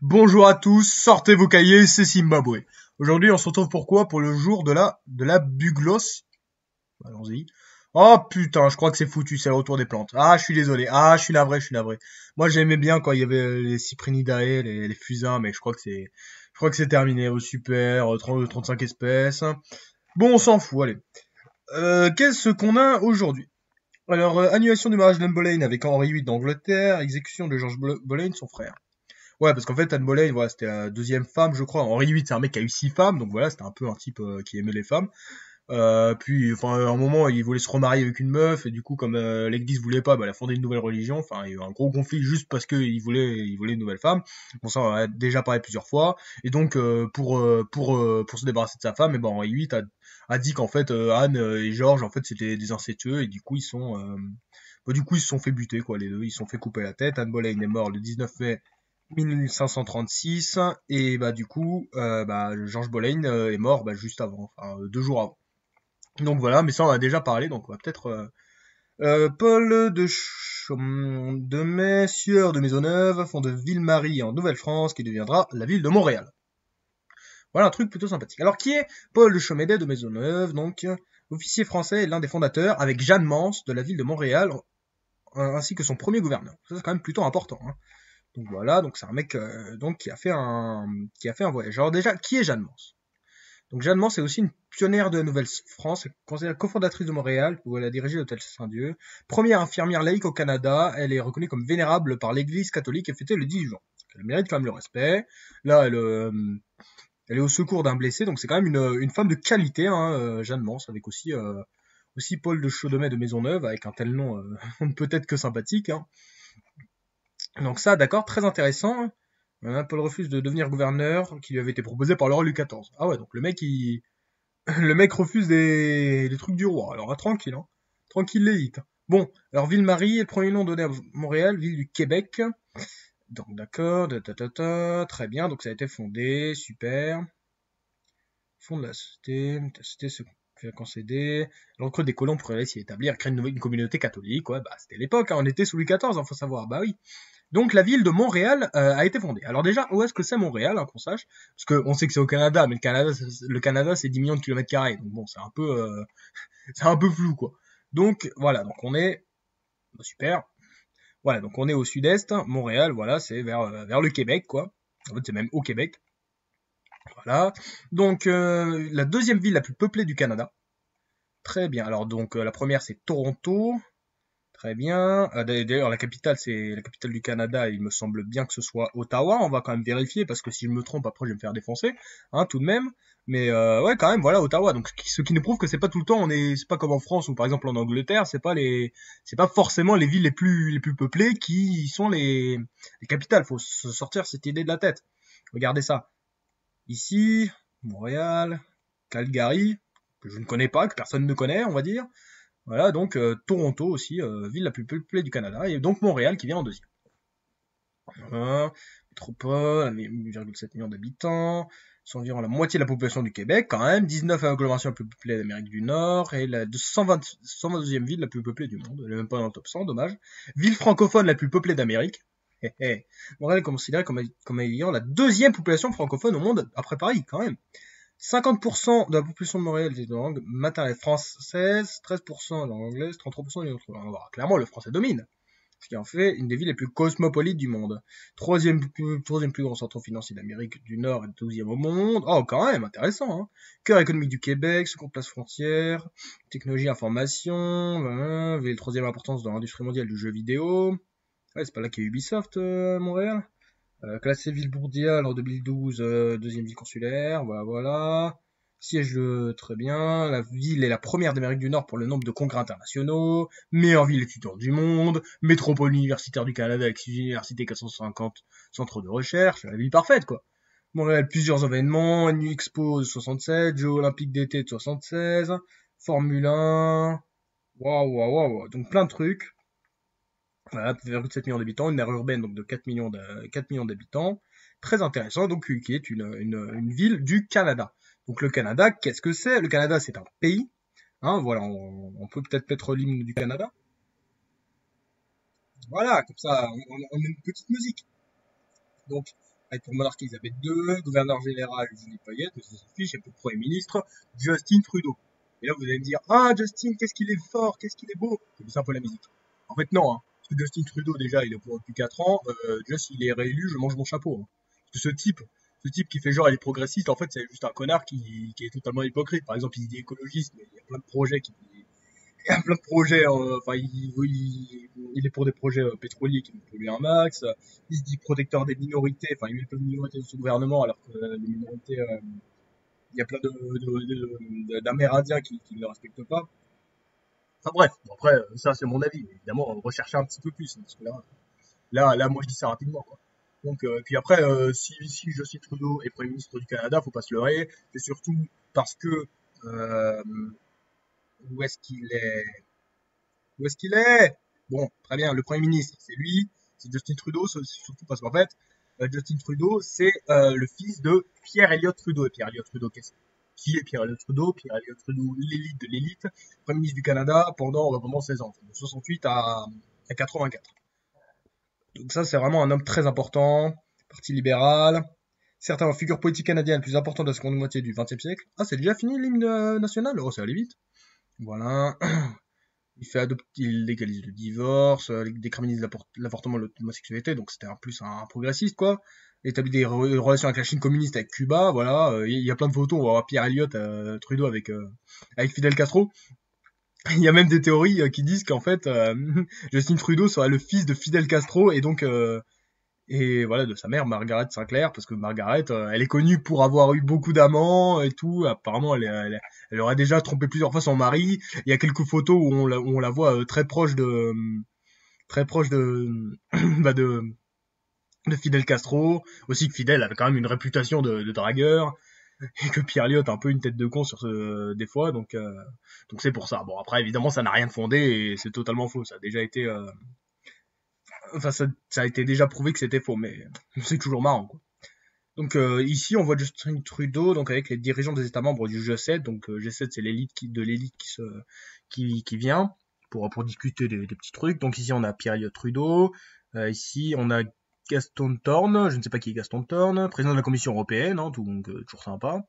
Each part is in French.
Bonjour à tous, sortez vos cahiers, c'est Zimbabwe. Aujourd'hui, on se retrouve pourquoi? Pour le jour de la Bugloss. Allons-y. Oh putain, je crois que c'est foutu, c'est le retour des plantes. Ah, je suis désolé. Ah, je suis navré, je suis navré. Moi, j'aimais bien quand il y avait les Cyprinidae, les fusains, mais je crois que c'est terminé. Oh, super, 30, 35 espèces. Bon, on s'en fout, allez. Qu'est-ce qu'on a aujourd'hui? Alors, annulation du mariage d'Anne Boleyn avec Henri VIII d'Angleterre, exécution de George Boleyn, son frère. Ouais, parce qu'en fait, Anne Boleyn, voilà, c'était la deuxième femme, je crois. Henri VIII, c'est un mec qui a eu 6 femmes, donc voilà, c'était un peu un type qui aimait les femmes. Puis, enfin, à un moment, il voulait se remarier avec une meuf, et du coup, comme l'Église voulait pas, bah, elle a fondé une nouvelle religion. Enfin, il y a eu un gros conflit juste parce qu'il voulait une nouvelle femme. Bon, ça, on en a déjà parlé plusieurs fois. Et donc, pour se débarrasser de sa femme, et ben, Henri VIII a dit qu'en fait, Anne et Georges, en fait, c'était des incestueux, et du coup, ils se sont fait buter, quoi, les deux. Ils se sont fait couper la tête. Anne Boleyn est mort le 19 mai 1536 et bah du coup Georges Boleyn est mort juste avant, enfin 2 jours avant. Donc voilà, mais ça on a déjà parlé, donc on va peut-être Paul de Mai, sieur de Maisonneuve, fond de Ville-Marie en Nouvelle-France, qui deviendra la ville de Montréal. Voilà un truc plutôt sympathique. Alors qui est Paul de Chomédé de Maisonneuve, donc officier français et l'un des fondateurs, avec Jeanne Mance de la ville de Montréal, ainsi que son premier gouverneur. Ça c'est quand même plutôt important, hein. Donc voilà, donc c'est un mec donc qui a fait un voyage. Alors déjà, qui est Jeanne Mance? Donc Jeanne Mance est aussi une pionnière de la Nouvelle-France, considérée cofondatrice de Montréal, où elle a dirigé l'hôtel Saint-Dieu. Première infirmière laïque au Canada, elle est reconnue comme vénérable par l'Église catholique et fêtée le 10 juin. Elle mérite quand même le respect. Là, elle est au secours d'un blessé, donc c'est quand même une femme de qualité, hein, Jeanne Mance, avec aussi Paul de Chaudemet de Maisonneuve, avec un tel nom peut-être que sympathique, hein. Donc ça, d'accord, très intéressant. Paul refuse de devenir gouverneur qui lui avait été proposé par le roi Louis XIV. Ah ouais, donc le mec, le mec refuse des trucs du roi. Alors tranquille, hein. Tranquille l'élite. Bon, alors Ville-Marie est le premier nom donné à Montréal, ville du Québec. Donc d'accord, très bien, donc ça a été fondé, super. Fonde la cité se fait concéder. Le recrute des colons pour aller s'y établir, créer une communauté catholique. Ouais, bah c'était l'époque, hein, on était sous Louis XIV, hein, faut savoir. Bah oui. Donc la ville de Montréal a été fondée. Alors déjà, où est-ce que c'est Montréal, hein, qu'on sache? Parce qu'on sait que c'est au Canada, mais le Canada c'est 10 millions de kilomètres carrés. Donc bon, c'est un peu flou, quoi. Donc voilà, donc on est super. Voilà, donc on est au sud-est. Montréal, voilà, c'est vers le Québec, quoi. En fait, c'est même au Québec. Voilà. Donc la deuxième ville la plus peuplée du Canada. Très bien. Alors donc la première c'est Toronto. Très bien. D'ailleurs, la capitale, c'est la capitale du Canada. Il me semble bien que ce soit Ottawa. On va quand même vérifier parce que si je me trompe, après, je vais me faire défoncer, hein, tout de même. Mais ouais, quand même, voilà, Ottawa. Donc, ce qui nous prouve que c'est pas tout le temps. C'est pas comme en France ou par exemple en Angleterre. C'est pas forcément les villes les plus peuplées qui sont les capitales. Faut se sortir cette idée de la tête. Regardez ça. Ici, Montréal, Calgary, que je ne connais pas, que personne ne connaît, on va dire. Voilà, donc Toronto aussi, ville la plus peuplée du Canada, et donc Montréal qui vient en deuxième. Voilà. Métropole, 1,7 million d'habitants, c'est environ la moitié de la population du Québec quand même, 19 agglomérations la plus peuplée d'Amérique du Nord, et la 122e ville la plus peuplée du monde, elle est même pas dans le top 100, dommage. Ville francophone la plus peuplée d'Amérique. Montréal est considérée comme ayant la deuxième population francophone au monde, après Paris quand même. 50% de la population de Montréal est de langue maternelle française, 13% de langue anglaise, 33% d'une autre langue. Alors, clairement, le français domine, ce qui en fait une des villes les plus cosmopolites du monde. Troisième plus grand centre financier d'Amérique du Nord et 12e au monde. Oh, quand même, intéressant, hein. Cœur économique du Québec, seconde place frontière, technologie, information, ville troisième importance dans l'industrie mondiale du jeu vidéo. Ouais, c'est pas là qu'il y a Ubisoft, Montréal. Classé ville bourdiale en 2012, deuxième ville consulaire, voilà. Siège très bien. La ville est la première d'Amérique du Nord pour le nombre de congrès internationaux. Meilleure ville étudiante du monde. Métropole universitaire du Canada avec 6 universités, 450 centres de recherche. La ville parfaite, quoi. Montréal, plusieurs événements. Une Expo de 67, Jeux olympiques d'été de 76, Formule 1. Waouh, waouh, waouh. Donc plein de trucs. Voilà, 2,7 millions d'habitants, une aire urbaine donc de 4 millions d'habitants. Très intéressant, donc qui est une ville du Canada. Donc le Canada, qu'est-ce que c'est? Le Canada, c'est un pays. Hein, voilà, on peut peut-être mettre l'hymne du Canada. Voilà, comme ça, on met une petite musique. Donc, Avec pour monarque Elisabeth II, gouverneur général Julie Payette, c'est sa fiche, et pour Premier ministre Justin Trudeau. Et là, vous allez me dire, ah, Justin, qu'est-ce qu'il est fort, qu'est-ce qu'il est beau. C'est un peu la musique. En fait, non, hein. Parce que Justin Trudeau, déjà, il est au pouvoir depuis 4 ans. Just, il est réélu, je mange mon chapeau. Hein. Parce que ce type qui fait genre, il est progressiste, en fait, c'est juste un connard qui est totalement hypocrite. Par exemple, il dit écologiste, mais il y a plein de projets il y a plein de projets, enfin, il est pour des projets pétroliers qui vont polluer un max. Il se dit protecteur des minorités, enfin, il met plein de minorités dans son gouvernement, alors que les minorités, il y a plein d'Amérindiens qui ne le respectent pas. Enfin bref, bon, après, ça c'est mon avis, mais évidemment, rechercher un petit peu plus, hein, parce que là, moi je dis ça rapidement, quoi. Donc, puis après, si Justin Trudeau est Premier ministre du Canada, faut pas se leurrer, c'est surtout parce que, euh, où est-ce qu'il est Où est-ce qu'il est Bon, très bien, le Premier ministre, c'est lui, c'est Justin Trudeau, c'est surtout parce qu'en fait, Justin Trudeau, c'est le fils de Pierre Elliott Trudeau. Et Pierre Elliott Trudeau, qui est Pierre Elliott Trudeau? Pierre Elliott Trudeau, l'élite de l'élite, Premier ministre du Canada pendant 16 ans, de 68 à 84. Donc ça, c'est vraiment un homme très important, Parti libéral. Certains figures politiques canadiennes plus importantes de la seconde moitié du XXe siècle. Ah, c'est déjà fini l'hymne national? Oh, ça allait vite. Voilà. Il légalise le divorce, il décriminalise l'avortement et l'homosexualité, donc c'était en plus un progressiste, quoi. Il établit des relations avec la Chine communiste, avec Cuba, voilà. Il y a plein de photos, on va voir Pierre Elliott Trudeau avec Fidel Castro. Il y a même des théories qui disent qu'en fait, Justin Trudeau serait le fils de Fidel Castro, et voilà, de sa mère, Margaret Sinclair, parce que Margaret, elle est connue pour avoir eu beaucoup d'amants et tout. Apparemment, elle aurait déjà trompé plusieurs fois son mari. Il y a quelques photos où on la voit très proche bah de Fidel Castro. Aussi que Fidel avait quand même une réputation de dragueur. Et que Pierre Elliott a un peu une tête de con des fois. Donc c'est pour ça. Bon, après, évidemment, ça n'a rien de fondé et c'est totalement faux. Ça a déjà été... Enfin, ça a été déjà prouvé que c'était faux, mais c'est toujours marrant, quoi. Donc ici, on voit Justin Trudeau donc avec les dirigeants des États membres du G7. Donc G7, c'est l'élite qui vient pour discuter des petits trucs. Donc ici, on a Pierre Elliott Trudeau. Ici, on a Gaston Thorne. Je ne sais pas qui est Gaston Thorne, président de la Commission européenne, hein, donc toujours sympa.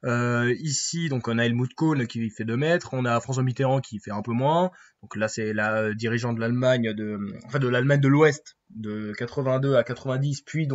Ici, donc on a Helmut Kohl qui fait 2 mètres, on a François Mitterrand qui fait un peu moins. Donc là, c'est la dirigeante de l'Allemagne de l'Allemagne de l'Ouest de 82 à 90, puis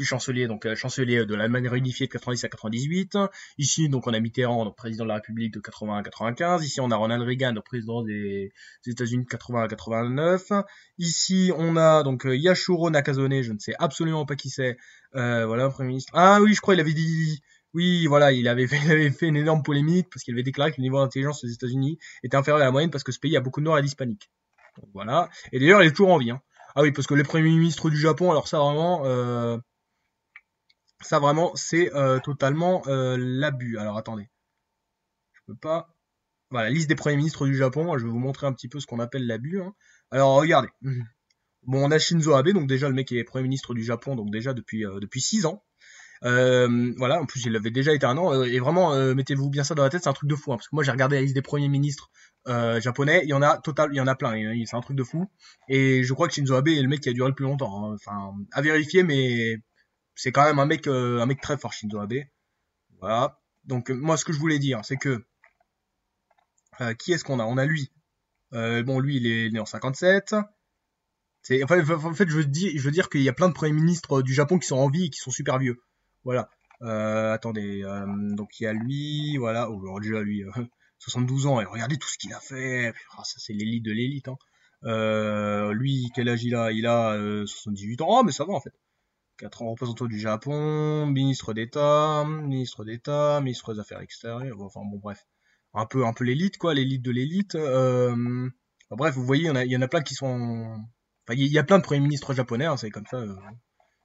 chancelier, donc chancelier de l'Allemagne réunifiée de 90 à 98. Ici, donc on a Mitterrand, donc président de la République de 80 à 95. Ici, on a Ronald Reagan, donc président des États-Unis de 80 à 89. Ici, on a donc Yashiro Nakazone, je ne sais absolument pas qui c'est. Voilà, Premier ministre. Ah oui, je crois il avait dit. Oui, voilà, il avait fait une énorme polémique parce qu'il avait déclaré que le niveau d'intelligence des États-Unis était inférieur à la moyenne parce que ce pays a beaucoup de Noirs et d'Hispaniques. Donc voilà. Et d'ailleurs, il est toujours en vie. Hein. Ah oui, parce que les premiers ministres du Japon, alors ça vraiment, c'est totalement l'abus. Alors attendez, je peux pas. Voilà, liste des premiers ministres du Japon. Je vais vous montrer un petit peu ce qu'on appelle l'abus. Hein. Alors regardez. Bon, on a Shinzo Abe, donc déjà le mec qui est premier ministre du Japon, donc déjà depuis 6 ans. Voilà, en plus il avait déjà été 1 an, et vraiment mettez-vous bien ça dans la tête, c'est un truc de fou, hein, parce que moi j'ai regardé la liste des premiers ministres japonais, il y en a plein, c'est un truc de fou, et je crois que Shinzo Abe est le mec qui a duré le plus longtemps, hein. Enfin à vérifier, mais c'est quand même un mec très fort, Shinzo Abe. Voilà. Donc moi ce que je voulais dire, c'est que qui est-ce qu'on a? On a lui. Bon, lui il est né en 57. En fait, je veux dire qu'il y a plein de premiers ministres du Japon qui sont en vie et qui sont super vieux. Voilà. Attendez, donc il y a lui, voilà, oh, alors déjà lui, 72 ans, et regardez tout ce qu'il a fait. Ah, ça c'est l'élite de l'élite, hein. Lui, quel âge il a? Il a 78 ans, oh, mais ça va en fait. 4 ans représentant du Japon, ministre des Affaires extérieures, enfin bon bref. Un peu l'élite quoi, l'élite de l'élite. Enfin, bref, vous voyez, il y en a plein qui sont... Enfin, il y a plein de premiers ministres japonais, hein, c'est comme ça.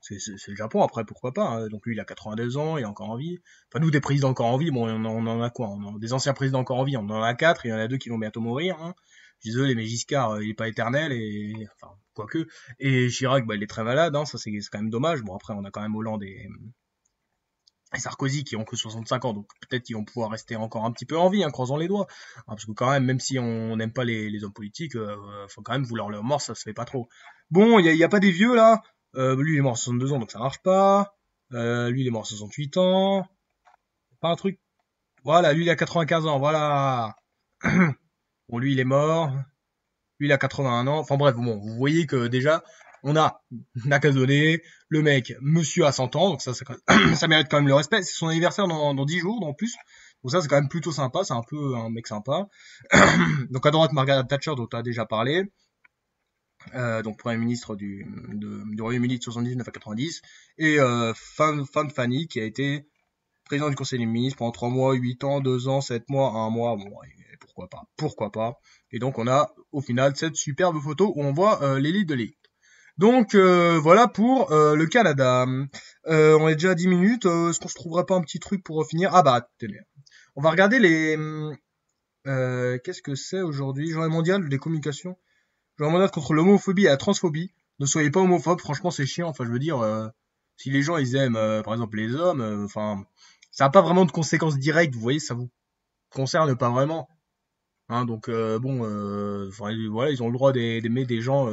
C'est le Japon, après, pourquoi pas. Hein. Donc lui, il a 82 ans, il est encore en vie. Enfin, nous, des présidents encore en vie, bon, on en a quoi? Des anciens présidents encore en vie, on en a 4, il y en a 2 qui vont bientôt mourir. Hein. Je suis désolé, mais Giscard, il est pas éternel, enfin, quoique. Et Chirac, bah, il est très malade, hein, ça c'est quand même dommage. Bon, après, on a quand même Hollande et Sarkozy qui ont que 65 ans, donc peut-être qu'ils vont pouvoir rester encore un petit peu en vie, hein, croisons les doigts. Hein, parce que quand même si on n'aime pas les hommes politiques, faut quand même vouloir leur mort, ça se fait pas trop. Bon, il y a pas des vieux là. Lui, il est mort à 62 ans, donc ça marche pas. Lui, il est mort à 68 ans. Pas un truc. Voilà, lui, il a 95 ans, voilà. Bon, lui, il est mort. Lui, il a 81 ans. Enfin bref, bon, vous voyez que déjà, on a Nakazone, le mec, monsieur à 100 ans, donc ça, ça mérite quand même le respect. C'est son anniversaire dans 10 jours, en plus. Donc ça, c'est quand même plutôt sympa, c'est un peu un mec sympa. Donc à droite, Margaret Thatcher, dont tu as déjà parlé. Donc Premier ministre du Royaume-Uni de 79 à 90. Et Fan Fanny, qui a été président du Conseil des ministres pendant 3 mois, 8 ans, 2 ans, 7 mois, 1 mois, bon, pourquoi pas. Et donc on a au final cette superbe photo où on voit l'élite de l'élite. Donc voilà pour le Canada. On est déjà à 10 minutes, est-ce qu'on se trouverait pas un petit truc pour finir? Ah bah, tenez. On va regarder les... qu'est-ce que c'est aujourd'hui? Journée mondiale des communications. Journée mondiale contre l'homophobie et la transphobie. Ne soyez pas homophobe, franchement c'est chiant, enfin je veux dire... si les gens ils aiment par exemple les hommes, enfin ça n'a pas vraiment de conséquences directes, vous voyez, ça vous concerne pas vraiment. Hein, donc bon, voilà, ils ont le droit d'aimer des gens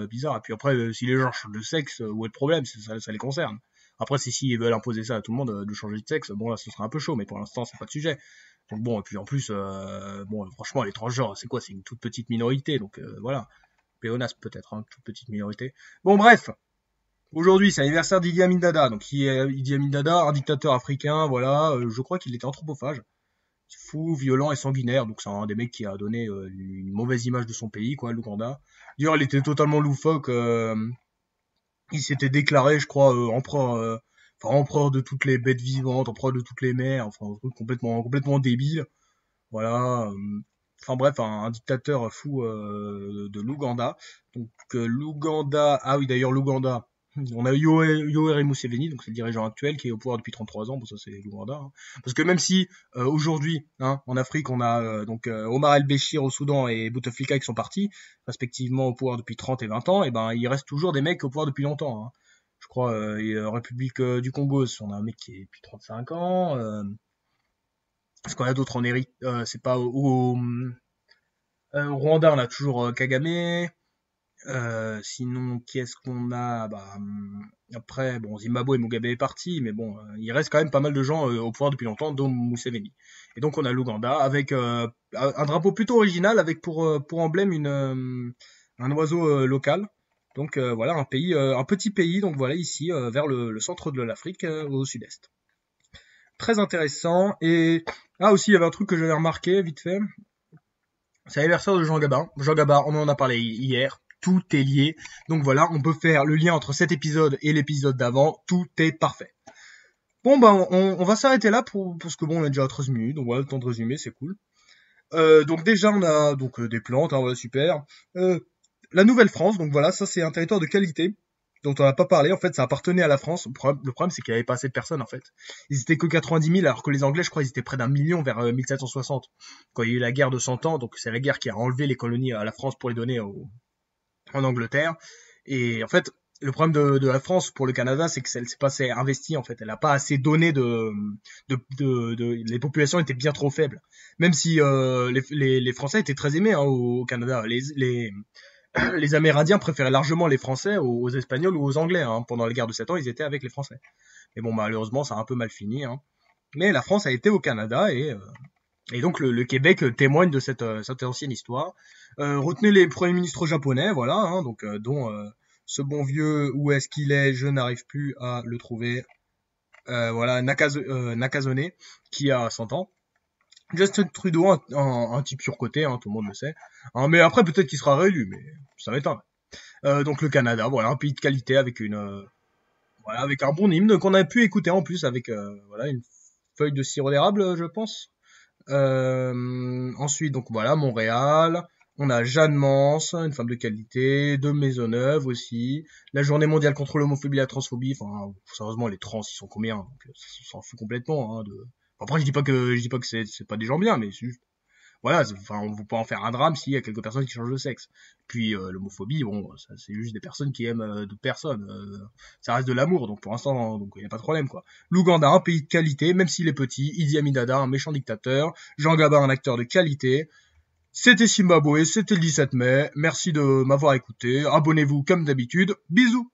bizarres. Et puis après, si les gens changent de sexe, où est le problème? Ça les concerne. Après, s'ils veulent imposer ça à tout le monde de changer de sexe, bon là, ce sera un peu chaud, mais pour l'instant, c'est pas le sujet. Donc bon, et puis en plus, bon, franchement, les transgenres, c'est quoi? C'est une toute petite minorité, donc voilà. Péonas peut-être, hein, toute petite minorité. Bon, bref. Aujourd'hui, c'est l'anniversaire d'Idi Amin Dada. Donc, Idi Amin Dada, un dictateur africain, voilà. Je crois qu'il était anthropophage, fou, violent et sanguinaire. Donc, c'est un des mecs qui a donné une mauvaise image de son pays, quoi, l'Ouganda. D'ailleurs, il était totalement loufoque. Il s'était déclaré, je crois, empereur, empereur de toutes les bêtes vivantes, empereur de toutes les mers. Enfin, un truc complètement débile. Voilà. Enfin bref, un dictateur fou de l'Ouganda. Donc l'Ouganda, ah oui d'ailleurs l'Ouganda, on a Yoweri Museveni, donc c'est le dirigeant actuel qui est au pouvoir depuis 33 ans, bon ça c'est l'Ouganda. Hein. Parce que même si aujourd'hui, hein, en Afrique, on a Omar el-Béchir au Soudan et Bouteflika qui sont partis, respectivement au pouvoir depuis 30 et 20 ans, et ben il reste toujours des mecs au pouvoir depuis longtemps. Hein. Je crois, République du Congo, on a un mec qui est depuis 35 ans. Parce qu'on a d'autres en Érythrée, c'est pas au Rwanda, on a toujours Kagame. Sinon, qui est-ce qu'on a? Bah, après, bon, Zimbabwe, Mugabe est parti, mais bon, il reste quand même pas mal de gens au pouvoir depuis longtemps, dont Museveni. Et donc, on a l'Ouganda avec un drapeau plutôt original, avec pour emblème un oiseau local. Donc voilà, un petit pays, donc voilà, ici, vers le centre de l'Afrique, au sud-est. Très intéressant. Et aussi, il y avait un truc que j'avais remarqué vite fait. C'est l'anniversaire de Jean Gabin. Jean Gabin, on en a parlé hier. Tout est lié. Donc voilà, on peut faire le lien entre cet épisode et l'épisode d'avant. Tout est parfait. Bon, ben, on va s'arrêter là parce que bon, on est déjà à 13 minutes. Donc voilà, le temps de résumer, c'est cool. Donc déjà, on a donc des plantes, hein, voilà, super. La Nouvelle-France, donc voilà, ça c'est un territoire de qualité dont on n'a pas parlé. En fait, ça appartenait à la France. Le problème c'est qu'il n'y avait pas assez de personnes, en fait. Ils étaient que 90 000, alors que les Anglais, je crois, ils étaient près d'1 million vers 1760, quand il y a eu la guerre de 100 ans. Donc c'est la guerre qui a enlevé les colonies à la France pour les donner en Angleterre. Et en fait, le problème de la France pour le Canada, c'est que elle s'est pas assez investie, en fait. Elle n'a pas assez donné les populations étaient bien trop faibles. Même si les Français étaient très aimés, hein, au Canada. Les Amérindiens préféraient largement les Français aux Espagnols ou aux Anglais. Hein. Pendant la guerre de 7 ans, ils étaient avec les Français. Mais bon, malheureusement, ça a un peu mal fini. Hein. Mais la France a été au Canada et donc le Québec témoigne de cette ancienne histoire. Retenez les premiers ministres japonais, voilà, hein, donc dont ce bon vieux, où est-ce qu'il est, je n'arrive plus à le trouver. Voilà, Nakazone, qui a 100 ans. Justin Trudeau, un type surcoté, hein, tout le monde le sait. Hein, mais après, peut-être qu'il sera réélu, mais ça m'étonne. Donc le Canada, voilà, un pays de qualité avec voilà, avec un bon hymne qu'on a pu écouter en plus avec voilà une feuille de sirop d'érable, je pense. Ensuite, donc voilà, Montréal. On a Jeanne Mance, une femme de qualité, de Maisonneuve aussi. La journée mondiale contre l'homophobie et la transphobie. Enfin, sérieusement, les trans, ils sont combien? Donc, ça s'en fout complètement. Hein, Après, je dis pas que c'est pas des gens bien, mais c'est juste, voilà, enfin, on ne peut pas en faire un drame s'il y a quelques personnes qui changent de sexe. Puis l'homophobie, bon, ça, c'est juste des personnes qui aiment d'autres personnes. Ça reste de l'amour, donc pour l'instant, donc il n'y a pas de problème, quoi. L'Ouganda, un pays de qualité, même s'il est petit. Idi Amin Dada, un méchant dictateur. Jean Gabin, un acteur de qualité. C'était Zimbabwe, c'était le 17 mai. Merci de m'avoir écouté. Abonnez-vous comme d'habitude. Bisous.